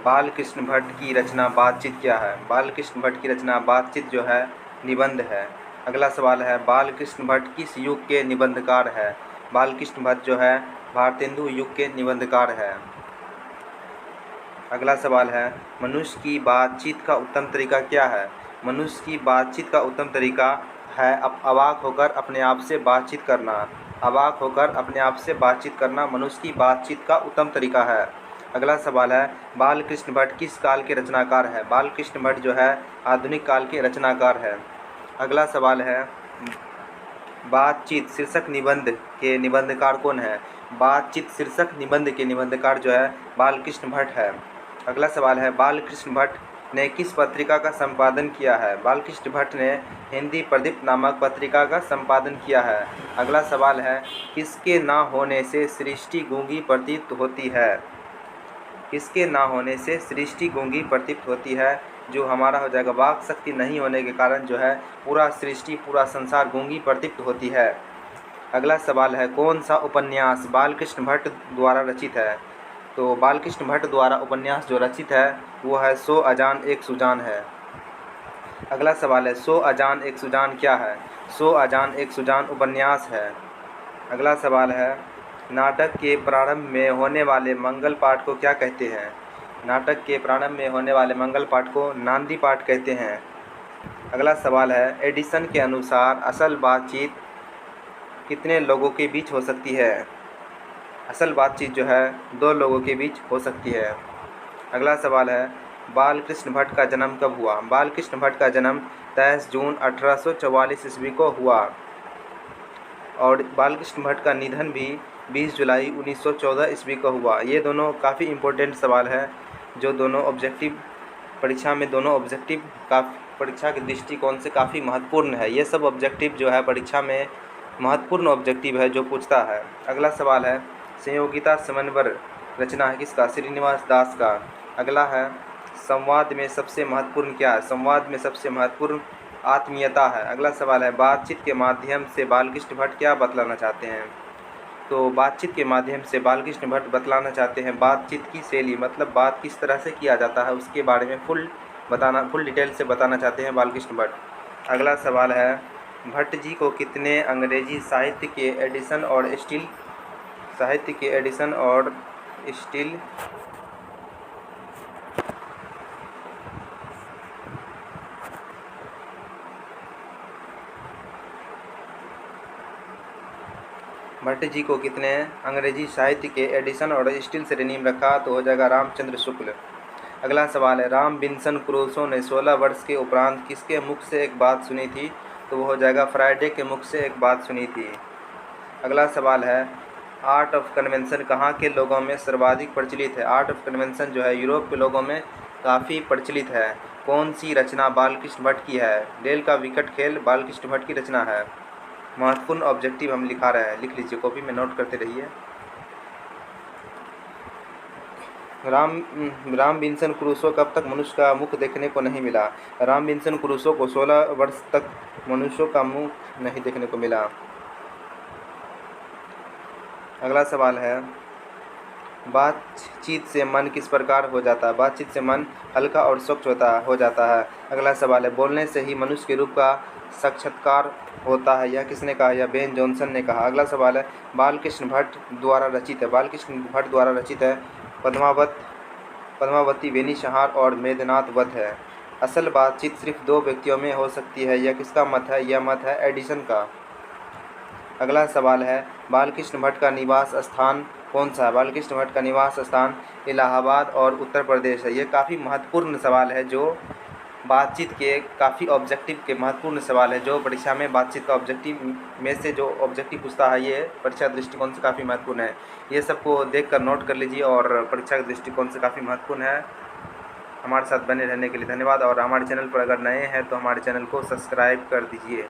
बाल कृष्ण भट्ट की रचना बातचीत क्या है? बाल कृष्ण भट्ट की रचना बातचीत जो है निबंध है। अगला सवाल है, बाल कृष्ण भट्ट किस युग के निबंधकार है? बाल कृष्ण भट्ट जो है भारतेंदु युग के निबंधकार है। अगला सवाल है, मनुष्य की बातचीत का उत्तम तरीका क्या है? मनुष्य की बातचीत का उत्तम तरीका है अवाक होकर अपने आप से बातचीत करना। अवाक होकर अपने आप से बातचीत करना मनुष्य की बातचीत का उत्तम तरीका है। अगला सवाल है, बाल कृष्ण भट्ट किस काल के रचनाकार है? बाल कृष्ण भट्ट जो है आधुनिक काल के रचनाकार है। अगला सवाल है, बातचीत शीर्षक निबंध के निबंधकार कौन है? बातचीत शीर्षक निबंध के निबंधकार जो है बाल कृष्ण भट्ट है। अगला सवाल है, बाल कृष्ण भट्ट ने किस पत्रिका का संपादन किया है? बाल कृष्ण भट्ट ने हिंदी प्रदीप नामक पत्रिका का संपादन किया है। अगला सवाल है, किसके ना होने से सृष्टि गूंगी प्रतीत होती है? किसके ना होने से सृष्टि गूंगी प्रतीत होती है? जो हमारा हो जाएगा वाक शक्ति नहीं होने के कारण जो है पूरा सृष्टि पूरा संसार गूंगी प्रतीत होती है। अगला सवाल है, कौन सा उपन्यास बाल कृष्ण भट्ट द्वारा रचित है? तो बाल कृष्ण भट्ट द्वारा उपन्यास जो रचित है वो है सो अजान एक सुजान है। अगला सवाल है, सो अजान एक सुजान क्या है? सो अजान एक सुजान उपन्यास है। अगला सवाल है, नाटक के प्रारंभ में होने वाले मंगल पाठ को क्या कहते हैं? नाटक के प्रारंभ में होने वाले मंगल पाठ को नांदी पाठ कहते हैं। अगला सवाल है, एडिसन के अनुसार असल बातचीत कितने लोगों के बीच हो सकती है? असल बातचीत जो है 2 लोगों के बीच हो सकती है। अगला सवाल है, बाल कृष्ण भट्ट का जन्म कब हुआ? बाल कृष्ण भट्ट का जन्म 23 जून 1844 ईस्वी को हुआ और बाल कृष्ण भट्ट का निधन भी 20 जुलाई 1914 ईस्वी को हुआ। ये दोनों काफ़ी इम्पोर्टेंट सवाल है जो दोनों ऑब्जेक्टिव परीक्षा में परीक्षा के दृष्टिकोण से काफ़ी महत्वपूर्ण है। ये सब ऑब्जेक्टिव जो है परीक्षा में महत्वपूर्ण ऑब्जेक्टिव है जो पूछता है। अगला सवाल है, संयोगिता समन्वय रचना है किसका? श्रीनिवास दास का। अगला है, संवाद में सबसे महत्वपूर्ण क्या है? संवाद में सबसे महत्वपूर्ण आत्मीयता है। अगला सवाल है, बातचीत के माध्यम से बाल कृष्ण भट्ट क्या बतलाना चाहते हैं? तो बातचीत के माध्यम से बाल कृष्ण भट्ट बतलाना चाहते हैं बातचीत की शैली, मतलब बात किस तरह से किया जाता है उसके बारे में फुल डिटेल से बताना चाहते हैं बाल कृष्ण भट्ट। अगला सवाल है, भट्ट जी को कितने अंग्रेजी साहित्य के एडिशन और स्टील भट्ट जी को कितने अंग्रेजी साहित्य के एडिशन और स्टील श्रेणी में रखा? तो हो जाएगा रामचंद्र शुक्ल। अगला सवाल है, रॉबिन्सन क्रूसो ने 16 वर्ष के उपरांत किसके मुख से एक बात सुनी थी? तो वो हो जाएगा फ्राइडे के मुख से एक बात सुनी थी। अगला सवाल है, आर्ट ऑफ कन्वेंशन कहाँ के लोगों में सर्वाधिक प्रचलित है? आर्ट ऑफ कन्वेंशन जो है यूरोप के लोगों में काफ़ी प्रचलित है। कौन सी रचना बाल कृष्ण भट्ट की है? डेल का विकट खेल बाल कृष्ण भट्ट की रचना है। महत्वपूर्ण ऑब्जेक्टिव हम लिखा रहे हैं, लिख लीजिए, कॉपी में नोट करते रहिए। रॉबिन्सन क्रूसो कब तक मनुष्य का मुख देखने को नहीं मिला? रॉबिन्सन क्रूसो को 16 वर्ष तक मनुष्यों का मुख नहीं देखने को मिला। अगला सवाल है, बातचीत से मन किस प्रकार हो जाता है? बातचीत से मन हल्का और स्वच्छ हो जाता है। अगला सवाल है, बोलने से ही मनुष्य के रूप का साक्षात्कार होता है, यह किसने कहा? यह बेन जॉनसन ने कहा। अगला सवाल है, बाल कृष्ण भट्ट द्वारा रचित है पद्मावती वेनिशहार और मेघनाथ वध है। असल बातचीत सिर्फ 2 व्यक्तियों में हो सकती है, यह किसका मत है? यह मत है एडिसन का। अगला सवाल है, बाल कृष्ण भट्ट का निवास स्थान कौन सा है? बाल कृष्ण भट्ट का निवास स्थान इलाहाबाद और उत्तर प्रदेश है। ये काफ़ी महत्वपूर्ण सवाल है जो बातचीत के काफ़ी ऑब्जेक्टिव के महत्वपूर्ण सवाल है जो परीक्षा में बातचीत का ऑब्जेक्टिव में से जो ऑब्जेक्टिव पूछता है ये परीक्षा दृष्टिकोण से काफ़ी महत्वपूर्ण है। ये सबको देखकर नोट कर लीजिए और परीक्षा के दृष्टिकोण से काफ़ी महत्वपूर्ण है। हमारे साथ बने रहने के लिए धन्यवाद और हमारे चैनल पर अगर नए हैं तो हमारे चैनल को सब्सक्राइब कर दीजिए।